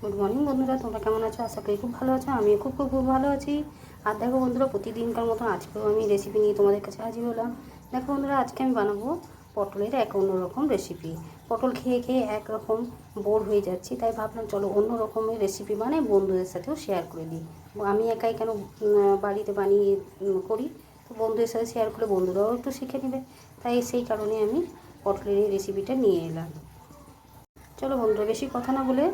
Good morning বন্ধুরা, তোমরা কেমন আছো? আশা করি খুব ভালো আছো। আমিও খুব খুব খুব ভালো আছি। আর দেখো বন্ধুরা, প্রতিদিনকার মতন আজকেও আমি রেসিপি নিয়ে তোমাদের কাছে হাজির হলাম। দেখো বন্ধুরা, আজকে আমি বানাবো পটলের এক অন্যরকম রেসিপি। পটল খেয়ে খেয়ে একরকম বোর হয়ে যাচ্ছি, তাই ভাবলাম চলো অন্য রকমের রেসিপি বানিয়ে বন্ধুদের সাথেও শেয়ার করে দিই। আমি একাই কেন বাড়িতে বানিয়ে করি, তো বন্ধুদের সাথে শেয়ার করে বন্ধুরাও একটু শিখে নেবে। তাই সেই কারণে আমি পটলের এই রেসিপিটা নিয়ে এলাম। চলো বন্ধুরা, বেশি কথা না বলে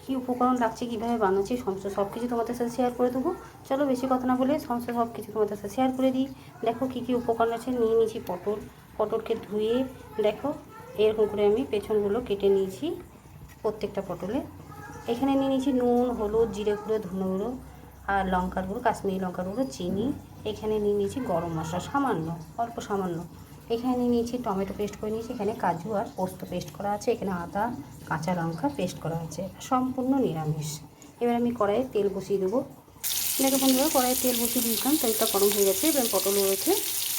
কী উপকরণ লাগছে, কীভাবে বানাচ্ছি, সমস্ত সব কিছু তোমাদের সাথে শেয়ার করে দেবো। চলো বেশি কথা না বলে সমস্ত সব কিছু তোমাদের সাথে শেয়ার করে দিই। দেখো কী কী উপকরণ আছে। নিয়ে নিয়েছি পটলকে ধুয়ে দেখো এরকম করে আমি পেছনগুলো কেটে নিয়েছি প্রত্যেকটা পটলে। এখানে নিয়ে নিয়েছি নুন, হলুদ, জিরে গুঁড়ো, ধনে গুঁড়ো আর লঙ্কার গুঁড়ো, কাশ্মীরি লঙ্কার গুঁড়ো, চিনি। এখানে নিয়ে নিয়েছি গরম মশলা সামান্য, অল্প সামান্য। এখানে নিয়ে নিয়েছি টমেটো পেস্ট করে নিয়েছি, এখানে কাজু আর পোস্ত পেস্ট করা আছে, এখানে আদা কাঁচা লঙ্কা পেস্ট করা আছে, সম্পূর্ণ নিরামিষ। এবার আমি কড়াইয়ে তেল বসিয়ে দেবো। দেখো বন্ধুরা, কড়াইয়ে তেল বসিয়ে দিয়েছিলাম, তেলটা গরম হয়ে গেছে। এবার পটল রয়েছে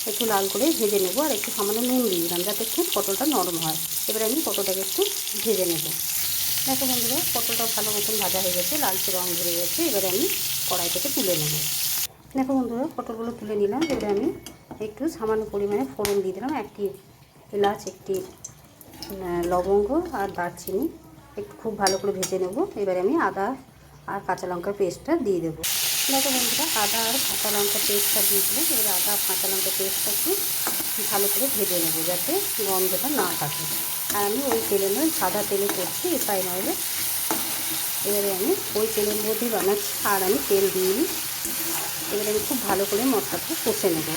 একটু লাল করে ভেজে নেবো, আর একটু সামান্য নুন দিয়ে দিলাম যাতে একটু পটলটা নরম হয়। এবার আমি পটলটাকে একটু ভেজে নেব। দেখো বন্ধুরা, পটলটা ভালো মতন ভাজা হয়ে গেছে, লালচে রঙ ধরে গেছে। এবারে আমি কড়াই থেকে তুলে নেব। দেখো বন্ধুরা, পটলগুলো তুলে নিলাম। এবারে আমি একটু সামান্য পরিমাণে ফোড়ন দিয়ে দিলাম, একটি এলাচ, একটি লবঙ্গ আর দারচিনি একটু খুব ভালো করে ভেজে নেব। এবারে আমি আদা আর কাঁচা লঙ্কার পেস্টটা দিয়ে দেবো। দেখো বন্ধুরা, আদা আর কাঁচা লঙ্কার পেস্টটা দিয়ে দিলাম। এবারে আদা আর কাঁচা লঙ্কার পেস্টটা একটু ভালো করে ভেজে নেবো যাতে গন্ধটা না থাকে। আর আমি ওই তেলে নয়, সাদা তেলে করছি, রিফাইন অয়েলে। এবারে আমি ওই তেলের মধ্যেই বানাচ্ছি, আর আমি তেল দিইনি। এবারে আমি খুব ভালো করে মশলাটা কষে নেব।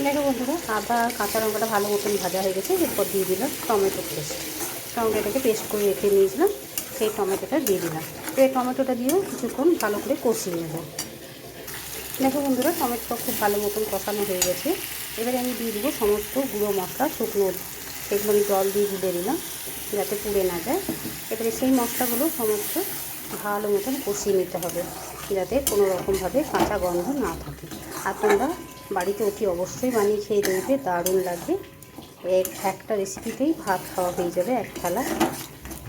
দেখো বন্ধুরা, আদা আর কাঁচা লঙ্কাটা ভালো মতন ভাজা হয়ে গেছে। এরপর দিয়ে দিলাম টমেটো পেস্ট। টমেটোটাকে পেস্ট করে রেখে নিয়েছিলাম, সেই টমেটোটা দিয়ে দিলাম। এই টমেটোটা দিয়েও কিছুক্ষণ ভালো করে কষিয়ে নেব। দেখো বন্ধুরা, টমেটোটা খুব ভালো মতন কষানো হয়ে গেছে। এবারে আমি দিয়ে দেবো সমস্ত গুঁড়ো মশলা, শুকনো, সেগুলো আমি জল দিয়ে গুলে দিলাম যাতে পুড়ে না যায়। এবারে সেই মশলাগুলো সমস্ত ভালো মতন কষিয়ে নিতে হবে যাতে কোনো রকমভাবে কাঁচা গন্ধ না থাকে। আর তোমরা বাড়িতে অতি অবশ্যই বানিয়ে খেয়ে দেখবে, দারুণ লাগবে। একটা রেসিপিতেই ভাত খাওয়া হয়ে যাবে এক থালা।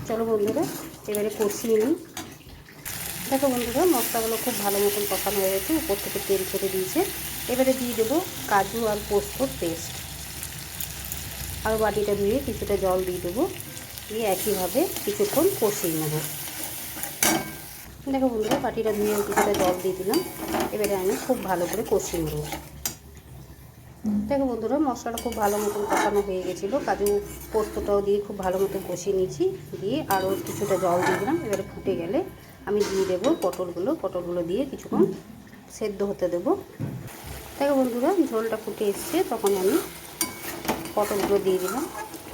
চলো বন্ধুরা, এবারে কষিয়ে নিই। দেখো বন্ধুরা, মশলাগুলো খুব ভালো মতন কষানো হয়ে গেছে, উপর থেকে তেল ছেড়ে দিয়েছে। এবারে দিয়ে দেবো কাজু আর পোস্তর পেস্ট। আর বাটিটা ধুয়ে কিছুটা জল দিয়ে দেবো, দিয়ে একইভাবে কিছুক্ষণ কষিয়ে নেব। দেখো বন্ধুরা, বাটিটা ধুয়ে কিছুটা জল দিয়ে দিলাম। এবারে আমি খুব ভালো করে কষিয়ে নেব। দেখো বন্ধুরা, মশলাটা খুব ভালো মতন কষানো হয়ে গেছিলো, কাজু পোস্তটাও দিয়ে খুব ভালো মতন কষিয়ে নিয়েছি। দিয়ে আরও কিছুটা জল দিয়ে দিলাম। এবারে ফুটে গেলে আমি দিয়ে দেবো পটলগুলো দিয়ে কিছুক্ষণ সেদ্ধ হতে দেবো। দেখো বন্ধুরা, ঝোলটা ফুটে এসছে, তখন আমি পটলগুলো দিয়ে দিলাম।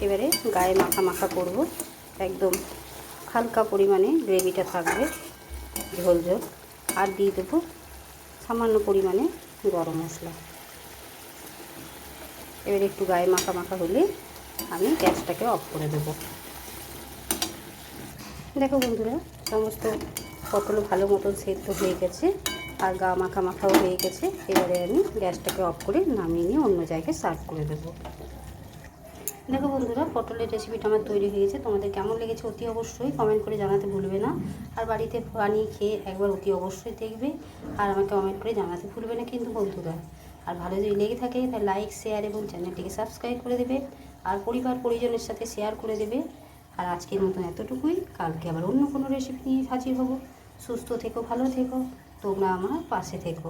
এবারে গায়ে মাখা মাখা করব, একদম হালকা পরিমাণে গ্রেভিটা থাকবে, ঝোল ঝোল। আর দিয়ে দেবো সামান্য পরিমাণে গরম মশলা। এবারে একটু গায়ে মাখা মাখা হলে আমি গ্যাসটাকে অফ করে দেবো। দেখো বন্ধুরা, সমস্ত পটল ভালো মতন সেদ্ধ হয়ে গেছে আর গা মাখা মাখাও হয়ে গেছে। এবারে আমি গ্যাসটাকে অফ করে নামিয়ে নিয়ে অন্য জায়গায় সার্ভ করে দেবো। দেখো বন্ধুরা, পটলের রেসিপিটা আমার তৈরি হয়ে গেছে। তোমাদের কেমন লেগেছে অতি অবশ্যই কমেন্ট করে জানাতে ভুলবে না। আর বাড়িতে বানিয়ে খেয়ে একবার অতি অবশ্যই দেখবে, আর আমাকে কমেন্ট করে জানাতে ভুলবে না কিন্তু বন্ধুরা। আর ভালো যদি লেগে থাকে তাহলে লাইক, শেয়ার এবং চ্যানেলটিকে সাবস্ক্রাইব করে দেবে, আর পরিবার পরিজনের সাথে শেয়ার করে দেবে। আর আজকের মতন এতটুকুই, কালকে আবার অন্য কোনো রেসিপি নিয়ে হাজির হব। সুস্থ থেকো, ভালো থেকো, তোমরা আমার পাশে থেকো।